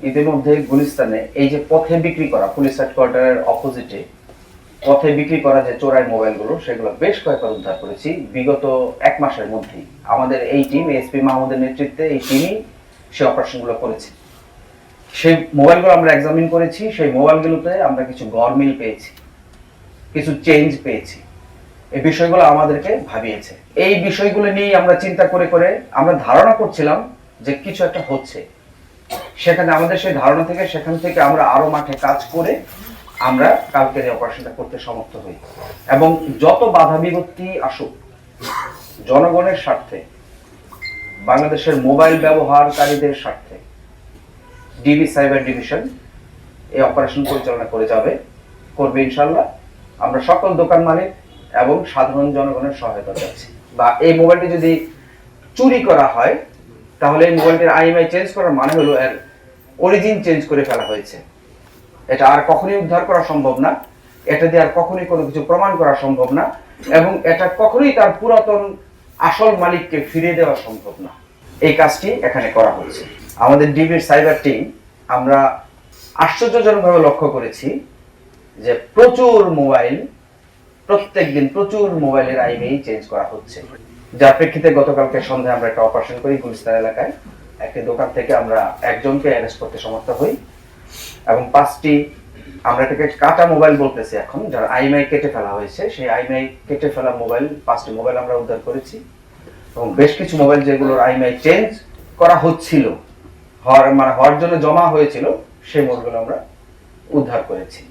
ইতিমধ্যে গুলিস্তানে এই যে পথে বিক্রি করা পুলিশ হেডকোয়ার্টারের অপোজিটে পথে বিক্রি করা যে চোরাই মোবাইলগুলো সেগুলো বেশ কয়েকবার উদ্ধার করেছি বিগত 1 মাসের মধ্যেই। আমাদের এই টিম এসপি মাহমুদের নেতৃত্বে এই টিমই সে অপারেশনগুলো করেছে। সেই মোবাইলগুলো আমরা এক্সামিন করেছি, সেই মোবাইলগুলোতে আমরা কিছু গরমিল পেয়েছি, কিছু চেঞ্জ পেয়েছি। এই বিষয়গুলো আমাদেরকে ভাবিয়েছে। এই বিষয়গুলো নিয়ে আমরা চিন্তা করে করে আমরা ধারণা করছিলাম যে কিছু একটা হচ্ছে। সেখানে আমাদের সেই ধারণা থেকে সেখান থেকে আমরা আরো মাঠে কাজ করে আমরা কালকের এই অপারেশনটা করতে সমর্থ হই। এবং যত বাধা বিপত্তি আসুক, জনগণের স্বার্থে, বাংলাদেশের মোবাইল ব্যবহারকারীদের স্বার্থে ডিবি সাইবার ডিভিশন এই অপারেশন পরিচালনা করে যাবে, করবে ইনশাল্লাহ। আমরা সকল দোকান মালিক এবং সাধারণ জনগণের সহায়তা চাচ্ছি। বা এই মোবাইলটি যদি চুরি করা হয় তাহলে এই মোবাইলটির আইএমআই চেঞ্জ করার মানে হলো এর অরিজিন চেঞ্জ করে ফেলা হয়েছে। এটা আর কখনোই উদ্ধার করা সম্ভব না, এটা দিয়ে আর কখনোই কোনো কিছু প্রমাণ করা সম্ভব না, এবং এটা কখনোই তার পুরাতন আসল মালিককে ফিরিয়ে দেওয়া সম্ভব না। এই কাজটি এখানে করা হচ্ছে। আমাদের ডিবির সাইবার টিম আমরা আশ্চর্যজনকভাবে লক্ষ্য করেছি যে প্রত্যেকদিন প্রচুর মোবাইলের আইএমআই চেঞ্জ করা হচ্ছে। যার প্রেক্ষিতে গতকালকে সন্ধ্যায় আমরা একটা অপারেশন করি গুলিস্তান এলাকায়। একটি দোকান থেকে আমরা একজনকে অ্যারেস্ট করতে সমর্থ হই এবং 5টি, আমরা এটাকে কাটা মোবাইল বলতেছি এখন, যার আইএমআই কেটে ফেলা হয়েছে, সেই আইএমআই কেটে ফেলা মোবাইল 5টি মোবাইল আমরা উদ্ধার করেছি। এবং বেশ কিছু মোবাইল যেগুলোর আইএমআই চেঞ্জ করা হচ্ছিল, হওয়ার জন্য জমা হয়েছিল, সেই মোবাইলগুলো আমরা উদ্ধার করেছি।